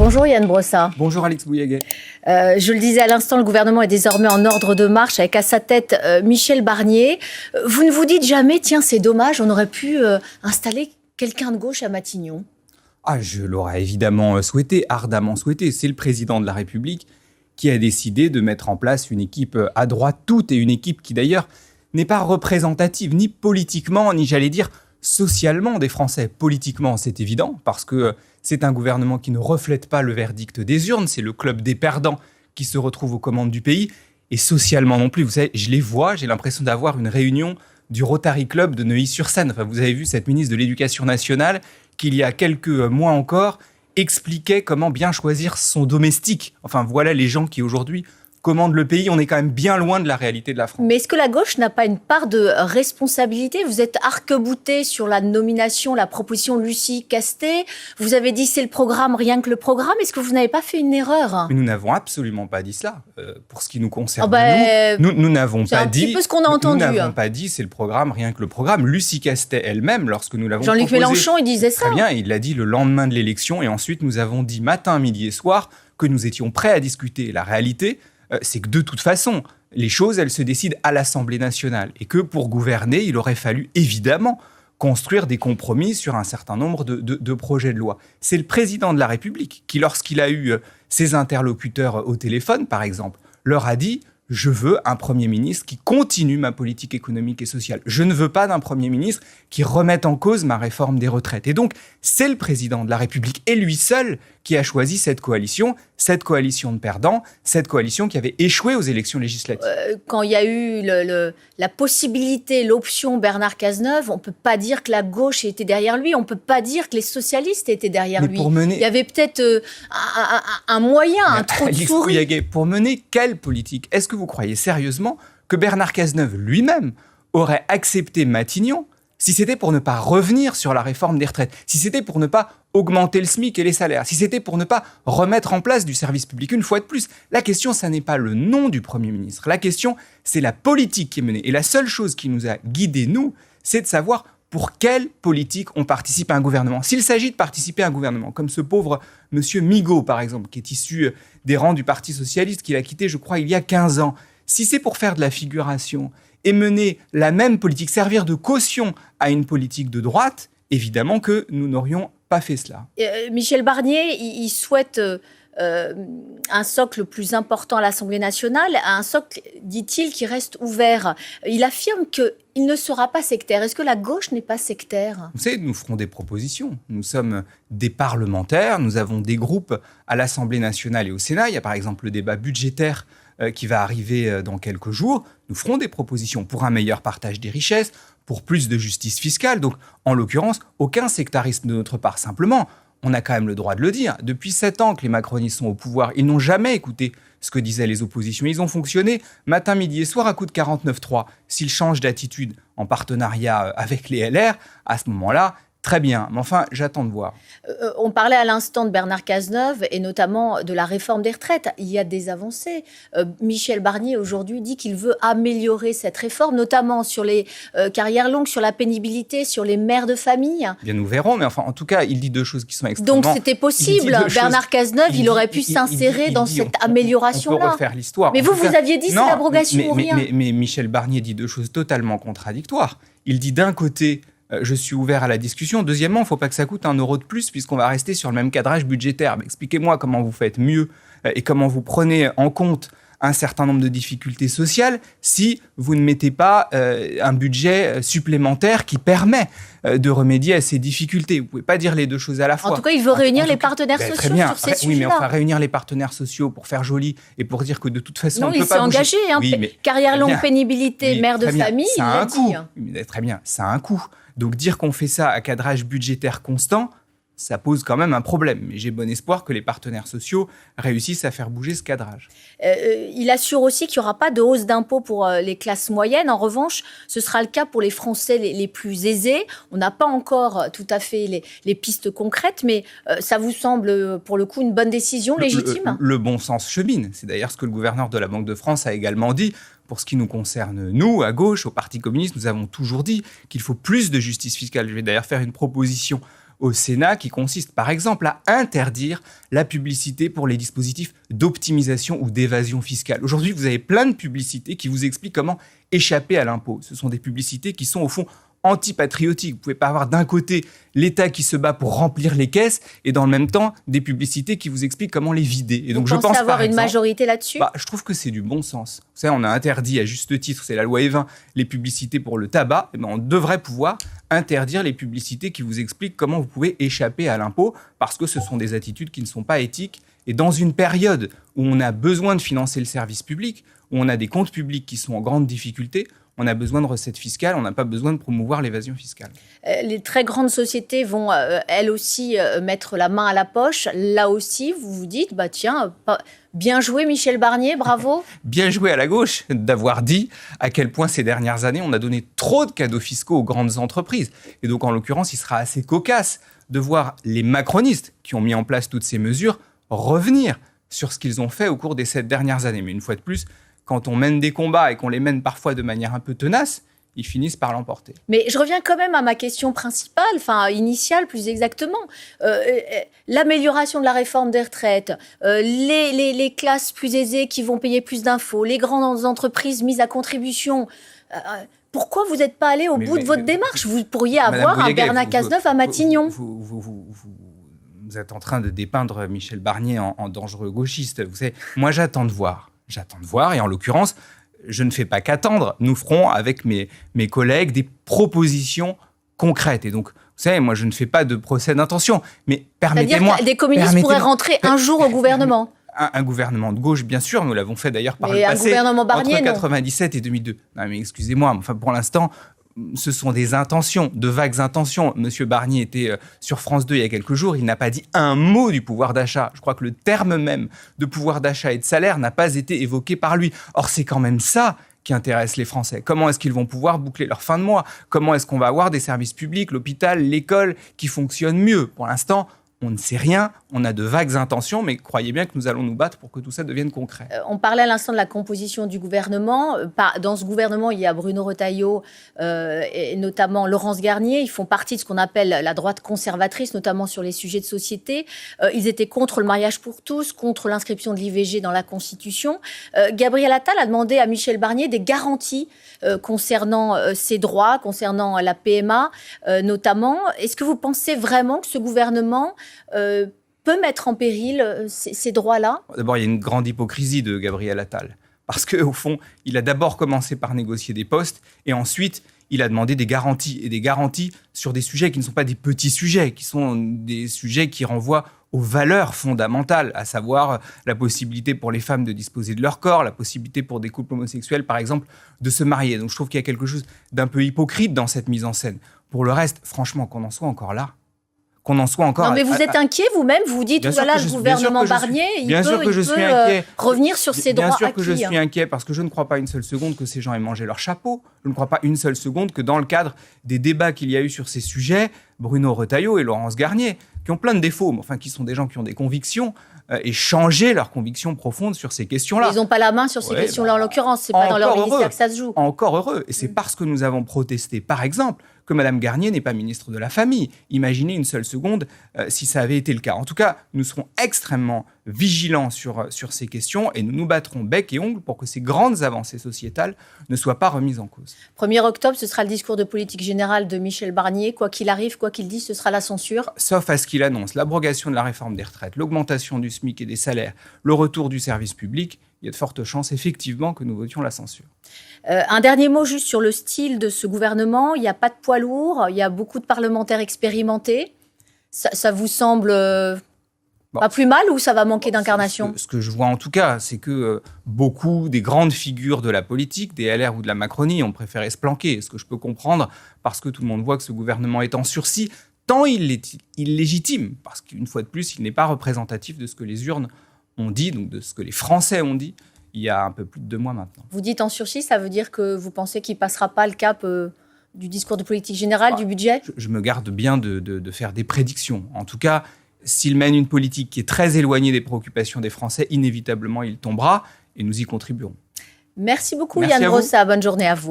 Bonjour Yann Brossard. Bonjour Alix Bouillaguet. Je le disais à l'instant, le gouvernement est désormais en ordre de marche avec à sa tête Michel Barnier. Vous ne vous dites jamais, tiens, c'est dommage, on aurait pu installer quelqu'un de gauche à Matignon? Je l'aurais évidemment souhaité, ardemment souhaité. C'est le président de la République qui a décidé de mettre en place une équipe à droite toute, et une équipe qui d'ailleurs n'est pas représentative ni politiquement, ni j'allais dire socialement des Français. Politiquement, c'est évident, parce que c'est un gouvernement qui ne reflète pas le verdict des urnes, c'est le club des perdants qui se retrouve aux commandes du pays, et socialement non plus. Vous savez, je les vois, j'ai l'impression d'avoir une réunion du Rotary Club de Neuilly-sur-Seine. Enfin, vous avez vu cette ministre de l'Éducation nationale qui, il y a quelques mois encore, expliquait comment bien choisir son domestique. Enfin, voilà les gens qui aujourd'hui commandent le pays. On est quand même bien loin de la réalité de la France. Mais est-ce que la gauche n'a pas une part de responsabilité? Vous êtes arc-bouté sur la nomination, la proposition Lucie Castet. Vous avez dit c'est le programme, rien que le programme. Est-ce que vous n'avez pas fait une erreur? Mais nous n'avons absolument pas dit cela. Pour ce qui nous concerne, nous n'avons pas dit... C'est un petit peu ce qu'on a entendu. Nous n'avons pas dit c'est le programme, rien que le programme. Lucie Castet elle-même, lorsque nous l'avons Jean-Luc proposé... Mélenchon, il disait ça. Très bien, il l'a dit le lendemain de l'élection. Et ensuite, nous avons dit matin, midi et soir que nous étions prêts à discuter. La réalité, c'est que de toute façon, les choses, elles se décident à l'Assemblée nationale. Et que pour gouverner, il aurait fallu évidemment construire des compromis sur un certain nombre de projets de loi. C'est le président de la République qui, lorsqu'il a eu ses interlocuteurs au téléphone, par exemple, leur a dit « Je veux un Premier ministre qui continue ma politique économique et sociale. Je ne veux pas d'un Premier ministre qui remette en cause ma réforme des retraites. » Et donc, c'est le président de la République et lui seul qui a choisi cette coalition de perdants, cette coalition qui avait échoué aux élections législatives. Quand il y a eu la possibilité, l'option Bernard Cazeneuve, on ne peut pas dire que la gauche était derrière lui, on ne peut pas dire que les socialistes étaient derrière lui. Il y avait peut-être un moyen, un trou de souris. Pour mener quelle politique? Est-ce que vous croyez sérieusement que Bernard Cazeneuve lui-même aurait accepté Matignon si c'était pour ne pas revenir sur la réforme des retraites, si c'était pour ne pas augmenter le SMIC et les salaires, si c'était pour ne pas remettre en place du service public? Une fois de plus, la question, ça n'est pas le nom du Premier ministre. La question, c'est la politique qui est menée. Et la seule chose qui nous a guidés, nous, c'est de savoir pour quelle politique on participe à un gouvernement. S'il s'agit de participer à un gouvernement, comme ce pauvre monsieur Migaud, par exemple, qui est issu des rangs du Parti socialiste, qu'il a quitté, je crois, il y a 15 ans, si c'est pour faire de la figuration et mener la même politique, servir de caution à une politique de droite, évidemment que nous n'aurions pas fait cela. Michel Barnier, il souhaite un socle plus important à l'Assemblée nationale, un socle, dit-il, qui reste ouvert. Il affirme qu'il ne sera pas sectaire. Est-ce que la gauche n'est pas sectaire? Vous savez, nous ferons des propositions. Nous sommes des parlementaires, nous avons des groupes à l'Assemblée nationale et au Sénat. Il y a par exemple le débat budgétaire qui va arriver dans quelques jours. Nous ferons des propositions pour un meilleur partage des richesses, pour plus de justice fiscale. Donc, en l'occurrence, aucun sectarisme de notre part. Simplement, on a quand même le droit de le dire. Depuis 7 ans que les macronistes sont au pouvoir, ils n'ont jamais écouté ce que disaient les oppositions. Ils ont fonctionné matin, midi et soir à coup de 49.3. S'ils changent d'attitude en partenariat avec les LR, à ce moment-là, très bien. Mais enfin, j'attends de voir. On parlait à l'instant de Bernard Cazeneuve et notamment de la réforme des retraites. Il y a des avancées. Michel Barnier, aujourd'hui, dit qu'il veut améliorer cette réforme, notamment sur les carrières longues, sur la pénibilité, sur les mères de famille. Bien, nous verrons. Mais enfin, en tout cas, il dit deux choses qui sont extrêmement... Donc, c'était possible. Bernard Cazeneuve, il aurait pu s'insérer dans cette amélioration-là. On peut refaire l'histoire. Mais vous aviez dit c'est l'abrogation ou rien. Mais Michel Barnier dit deux choses totalement contradictoires. Il dit d'un côté... je suis ouvert à la discussion. Deuxièmement, il ne faut pas que ça coûte 1 euro de plus puisqu'on va rester sur le même cadrage budgétaire. Mais expliquez-moi comment vous faites mieux et comment vous prenez en compte un certain nombre de difficultés sociales si vous ne mettez pas un budget supplémentaire qui permet de remédier à ces difficultés. Vous ne pouvez pas dire les deux choses à la fois. En tout cas, il veut réunir les partenaires sociaux très bien. sur ces sujets-là. Oui, mais enfin, réunir les partenaires sociaux pour faire joli et pour dire que de toute façon, on ne peut pas bouger. Non, il s'est engagé. Oui, carrière longue, pénibilité, mère de famille, il l'a dit. Oui, très bien, ça a un coût. Donc dire qu'on fait ça à cadrage budgétaire constant, ça pose quand même un problème. Mais j'ai bon espoir que les partenaires sociaux réussissent à faire bouger ce cadrage. Il assure aussi qu'il n'y aura pas de hausse d'impôts pour les classes moyennes. En revanche, ce sera le cas pour les Français les plus aisés. On n'a pas encore tout à fait les pistes concrètes, mais ça vous semble pour le coup une bonne décision, légitime? Le bon sens chemine. C'est d'ailleurs ce que le gouverneur de la Banque de France a également dit. Pour ce qui nous concerne, nous, à gauche, au Parti communiste, nous avons toujours dit qu'il faut plus de justice fiscale. Je vais d'ailleurs faire une proposition au Sénat qui consiste par exemple à interdire la publicité pour les dispositifs d'optimisation ou d'évasion fiscale. Aujourd'hui, vous avez plein de publicités qui vous expliquent comment échapper à l'impôt. Ce sont des publicités qui sont au fond antipatriotiques. Vous ne pouvez pas avoir d'un côté l'État qui se bat pour remplir les caisses et dans le même temps des publicités qui vous expliquent comment les vider. Et donc, vous pensez avoir une majorité là-dessus ? Je trouve que c'est du bon sens. Vous savez, on a interdit à juste titre, c'est la loi Evin, les publicités pour le tabac. On devrait pouvoir interdire les publicités qui vous expliquent comment vous pouvez échapper à l'impôt parce que ce sont des attitudes qui ne sont pas éthiques. Et dans une période où on a besoin de financer le service public, où on a des comptes publics qui sont en grande difficulté, on a besoin de recettes fiscales, on n'a pas besoin de promouvoir l'évasion fiscale. Les très grandes sociétés vont, elles aussi, mettre la main à la poche. Là aussi, vous vous dites, bien joué Michel Barnier, bravo. Bien joué à la gauche d'avoir dit à quel point ces dernières années, on a donné trop de cadeaux fiscaux aux grandes entreprises. Et donc, en l'occurrence, il sera assez cocasse de voir les macronistes qui ont mis en place toutes ces mesures revenir sur ce qu'ils ont fait au cours des 7 dernières années. Mais une fois de plus, quand on mène des combats et qu'on les mène parfois de manière un peu tenace, ils finissent par l'emporter. Mais je reviens quand même à ma question principale, initiale plus exactement. L'amélioration de la réforme des retraites, les classes plus aisées qui vont payer plus d'impôts, les grandes entreprises mises à contribution. Pourquoi vous n'êtes pas allé au bout de votre démarche ? Vous pourriez avoir un Bernard Cazeneuve à Matignon. Vous êtes en train de dépeindre Michel Barnier en dangereux gauchiste. Vous savez, moi, j'attends de voir. Et en l'occurrence, je ne fais pas qu'attendre. Nous ferons avec mes collègues des propositions concrètes. Et donc, vous savez, moi, je ne fais pas de procès d'intention. Mais permettez-moi... C'est-à-dire que des communistes pourraient rentrer un jour au gouvernement. Un gouvernement de gauche, bien sûr, nous l'avons fait d'ailleurs par le passé, passé, gouvernement Barnier, entre 1997 et 2002. Non, mais excusez-moi, pour l'instant... Ce sont des intentions, de vagues intentions. Monsieur Barnier était sur France 2 il y a quelques jours, il n'a pas dit un mot du pouvoir d'achat. Je crois que le terme même de pouvoir d'achat et de salaire n'a pas été évoqué par lui. Or, c'est quand même ça qui intéresse les Français. Comment est-ce qu'ils vont pouvoir boucler leur fin de mois ? Comment est-ce qu'on va avoir des services publics, l'hôpital, l'école qui fonctionnent mieux ? Pour l'instant, on ne sait rien, on a de vagues intentions, mais croyez bien que nous allons nous battre pour que tout ça devienne concret. On parlait à l'instant de la composition du gouvernement. Dans ce gouvernement, il y a Bruno Retailleau et notamment Laurence Garnier. Ils font partie de ce qu'on appelle la droite conservatrice, notamment sur les sujets de société. Ils étaient contre le mariage pour tous, contre l'inscription de l'IVG dans la Constitution. Gabriel Attal a demandé à Michel Barnier des garanties concernant ses droits, concernant la PMA notamment. Est-ce que vous pensez vraiment que ce gouvernement peut mettre en péril ces droits-là ? D'abord, il y a une grande hypocrisie de Gabriel Attal. Parce qu'au fond, il a d'abord commencé par négocier des postes et ensuite, il a demandé des garanties. Et des garanties sur des sujets qui ne sont pas des petits sujets, qui sont des sujets qui renvoient aux valeurs fondamentales, à savoir la possibilité pour les femmes de disposer de leur corps, la possibilité pour des couples homosexuels, par exemple, de se marier. Donc je trouve qu'il y a quelque chose d'un peu hypocrite dans cette mise en scène. Pour le reste, franchement, qu'on en soit encore là. Non, mais vous êtes inquiet vous-même, vous dites, voilà, le gouvernement Barnier, il peut revenir sur ses droits acquis. Bien sûr que je suis inquiet, parce que je ne crois pas une seule seconde que ces gens aient mangé leur chapeau. Je ne crois pas une seule seconde que dans le cadre des débats qu'il y a eu sur ces sujets, Bruno Retailleau et Laurence Garnier, qui ont plein de défauts, mais qui sont des gens qui ont des convictions, et changer leurs convictions profondes sur ces questions-là. Ils n'ont pas la main sur ces questions-là, en l'occurrence. C'est pas dans leur ministère que ça se joue. Encore heureux. Et c'est parce que nous avons protesté, par exemple, que Mme Garnier n'est pas ministre de la Famille. Imaginez une seule seconde si ça avait été le cas. En tout cas, nous serons extrêmement vigilants sur ces questions et nous nous battrons bec et ongle pour que ces grandes avancées sociétales ne soient pas remises en cause. 1er octobre, ce sera le discours de politique générale de Michel Barnier. Quoi qu'il arrive, quoi qu'il dise, ce sera la censure. Sauf à ce qu'il annonce l'abrogation de la réforme des retraites, l'augmentation du SMIC et des salaires, le retour du service public. Il y a de fortes chances, effectivement, que nous votions la censure. Un dernier mot juste sur le style de ce gouvernement. Il n'y a pas de poids lourd, il y a beaucoup de parlementaires expérimentés. Ça vous semble pas plus mal ou ça va manquer d'incarnation ? Ce que je vois en tout cas, c'est que beaucoup des grandes figures de la politique, des LR ou de la Macronie, ont préféré se planquer. Ce que je peux comprendre, parce que tout le monde voit que ce gouvernement est en sursis, tant il est illégitime, parce qu'une fois de plus, il n'est pas représentatif de ce que les urnes ont dit, donc de ce que les Français ont dit, il y a un peu plus de 2 mois maintenant. Vous dites en sursis, ça veut dire que vous pensez qu'il ne passera pas le cap du discours de politique générale, du budget ? Je me garde bien de faire des prédictions. En tout cas, s'il mène une politique qui est très éloignée des préoccupations des Français, inévitablement, il tombera et nous y contribuerons. Merci beaucoup, Yann Brossa. Bonne journée à vous.